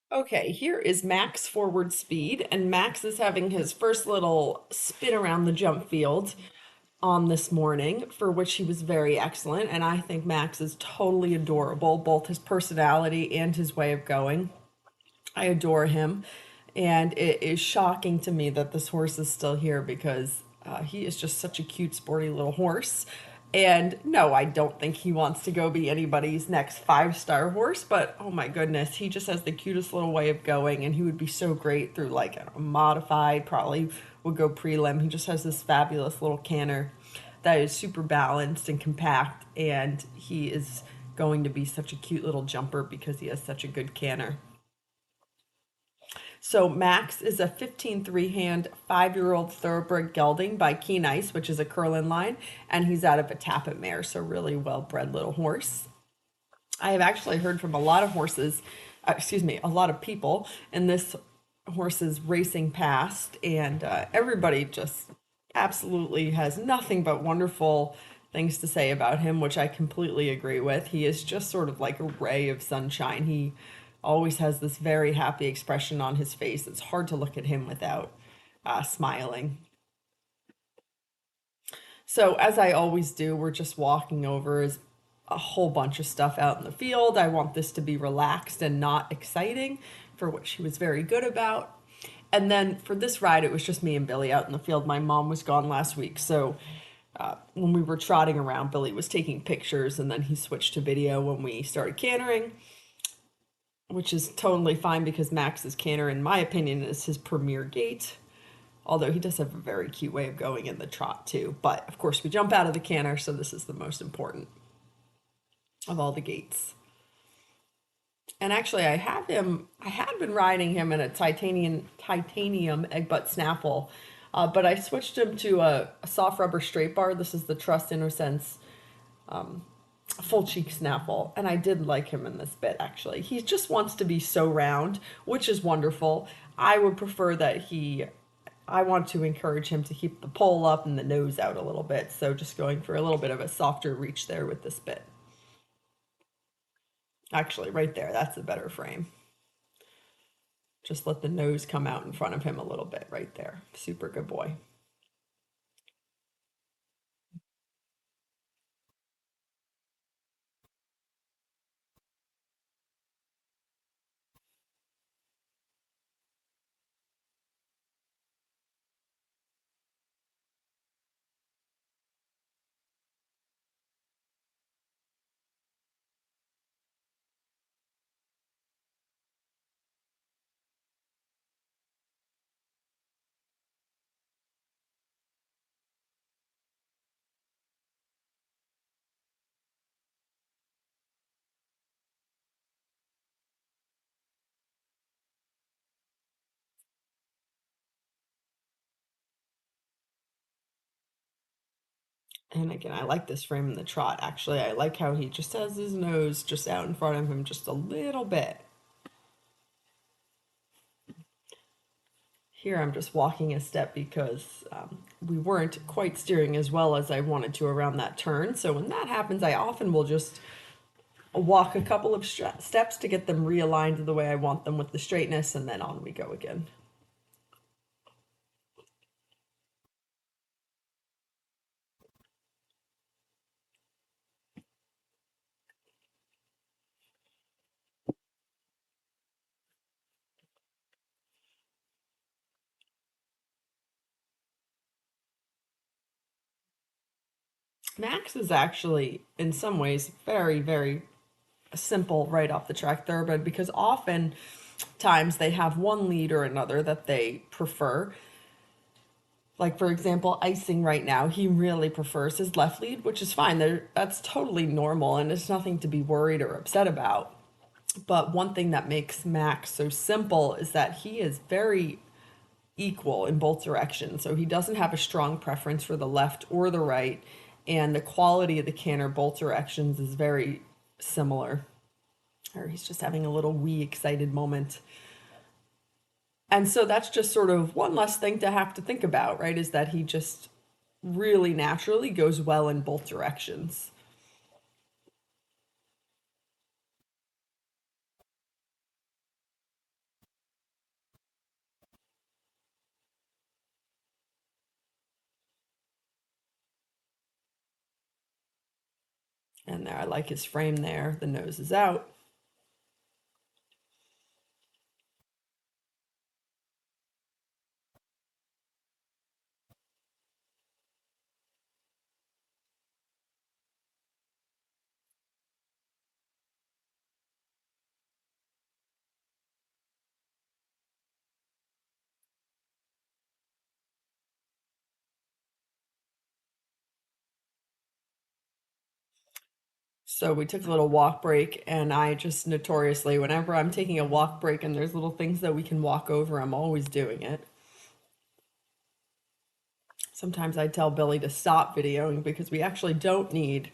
Okay, here is Max forward speed, and Max is having his first little spin around the jump field on this morning, for which he was very excellent. And I think Max is totally adorable, both his personality and his way of going. I adore him, and it is shocking to me that this horse is still here because he is just such a cute, sporty little horse. And no, I don't think he wants to go be anybody's next five-star horse, but oh my goodness, he just has the cutest little way of going, and he would be so great through like a modified, probably would go prelim. He just has this fabulous little canter that is super balanced and compact, and he is going to be such a cute little jumper because he has such a good canter. So Max is a 15 3-hand 5-year-old thoroughbred gelding by Keen Ice, which is a Curlin line, and he's out of a Tappet mare, so really well-bred little horse. I have actually heard from a lot of horses, excuse me, a lot of people in this horse's racing past, and everybody just absolutely has nothing but wonderful things to say about him, which I completely agree with. He is just sort of like a ray of sunshine. He always has this very happy expression on his face. It's hard to look at him without smiling. So, as I always do, we're just walking over a whole bunch of stuff out in the field. I want this to be relaxed and not exciting, for what she was very good about. And then for this ride, it was just me and Billy out in the field. My mom was gone last week, so when we were trotting around, Billy was taking pictures, and then he switched to video when we started cantering, which is totally fine because Max's canter, in my opinion, is his premier gait. Although he does have a very cute way of going in the trot too. But of course, we jump out of the canter, so this is the most important of all the gaits. And actually, I had been riding him in a titanium egg butt snaffle, but I switched him to a soft rubber straight bar. This is the Trust Innocence full cheek snaffle, and I did like him in this bit. Actually, he just wants to be so round, which is wonderful. I would prefer that I want to encourage him to keep the poll up and the nose out a little bit, so just going for a little bit of a softer reach there with this bit. Actually, right there, that's a better frame. Just let the nose come out in front of him a little bit right there. Super good boy. And again, I like this frame in the trot. Actually, I like how he just has his nose just out in front of him just a little bit. Here I'm just walking a step because we weren't quite steering as well as I wanted to around that turn. So when that happens, I often will just walk a couple of steps to get them realigned the way I want them with the straightness, and then on we go again. Max is actually, in some ways, very, very simple right off the track thoroughbred because often times they have one lead or another that they prefer. Like, for example, icing right now, he really prefers his left lead, which is fine. That's totally normal and it's nothing to be worried or upset about. But one thing that makes Max so simple is that he is very equal in both directions. So he doesn't have a strong preference for the left or the right. And the quality of the canter both directions is very similar. Or he's just having a little wee excited moment. And so that's just sort of one less thing to have to think about, right? Is that he just really naturally goes well in both directions. And there, I like his frame there. The nose is out. So we took a little walk break, and I just notoriously, whenever I'm taking a walk break and there's little things that we can walk over, I'm always doing it. Sometimes I tell Billy to stop videoing because we actually don't need,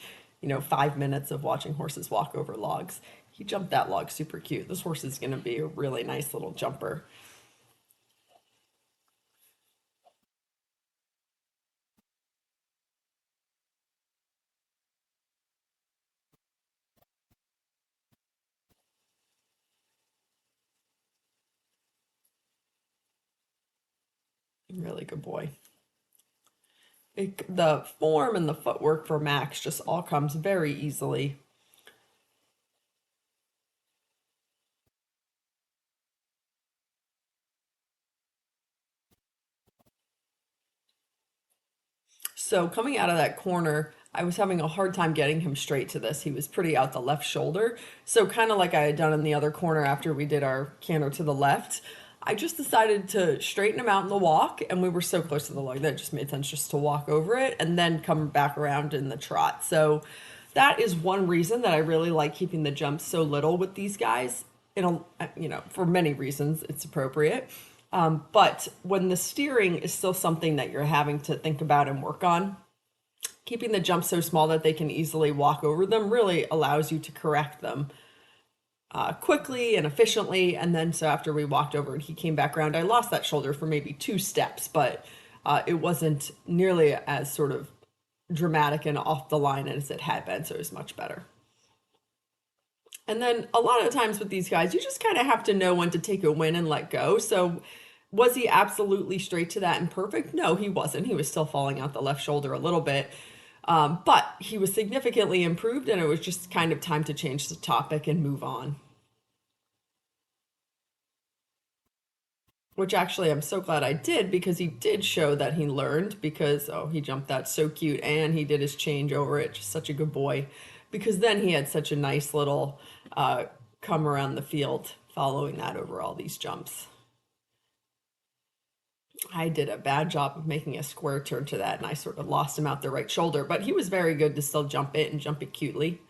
5 minutes of watching horses walk over logs. He jumped that log super cute. This horse is going to be a really nice little jumper. Really good boy. The form and the footwork for Max just all comes very easily. So coming out of that corner, I was having a hard time getting him straight to this. He was pretty out the left shoulder. So kind of like I had done in the other corner after we did our canter to the left, I just decided to straighten him out in the walk, and we were so close to the log that it just made sense just to walk over it and then come back around in the trot. So that is one reason that I really like keeping the jumps so little with these guys. For many reasons, it's appropriate. But when the steering is still something that you're having to think about and work on, keeping the jumps so small that they can easily walk over them really allows you to correct them quickly and efficiently. And then, so after we walked over and he came back around, I lost that shoulder for maybe 2 steps, but it wasn't nearly as sort of dramatic and off the line as it had been. So it was much better. And then a lot of the times with these guys, you just kind of have to know when to take a win and let go. So was he absolutely straight to that and perfect? No, he wasn't. He was still falling out the left shoulder a little bit. But he was significantly improved, and it was just kind of time to change the topic and move on. Which actually I'm so glad I did, because he did show that he learned, because oh, he jumped that so cute, and he did his change over it. Just such a good boy. Because then he had such a nice little come around the field following that over all these jumps. I did a bad job of making a square turn to that, and I sort of lost him out the right shoulder, but he was very good to still jump it and jump it cutely.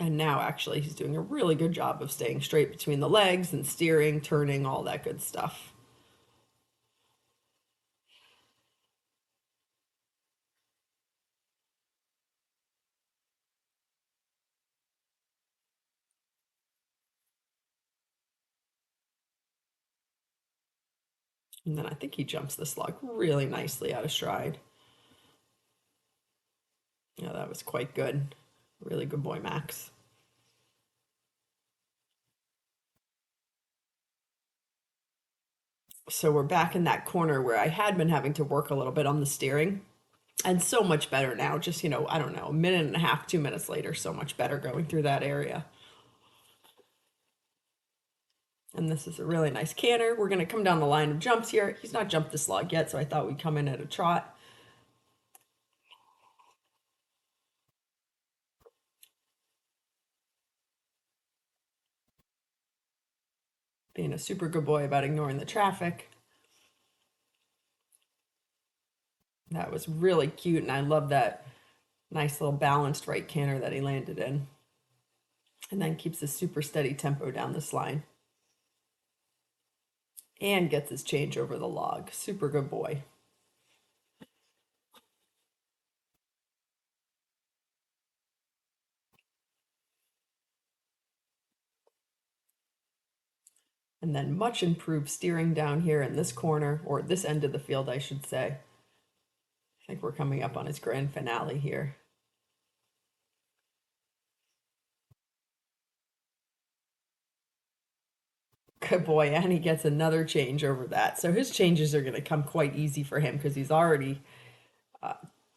And now actually he's doing a really good job of staying straight between the legs and steering, turning, all that good stuff. And then I think he jumps this log really nicely out of stride. Yeah, that was quite good. Really good boy, Max. So we're back in that corner where I had been having to work a little bit on the steering. And so much better now. Just, I don't know, a minute and a half, 2 minutes later, so much better going through that area. And this is a really nice canter. We're going to come down the line of jumps here. He's not jumped this log yet, so I thought we'd come in at a trot. Being a super good boy about ignoring the traffic. That was really cute, and I love that nice little balanced right canter that he landed in. And then keeps a super steady tempo down this line. And gets his change over the log. Super good boy. And then much improved steering down here in this corner, or this end of the field, I should say. I think we're coming up on his grand finale here. good boy, and he gets another change over that. So his changes are going to come quite easy for him because he's already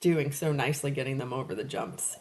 doing so nicely getting them over the jumps.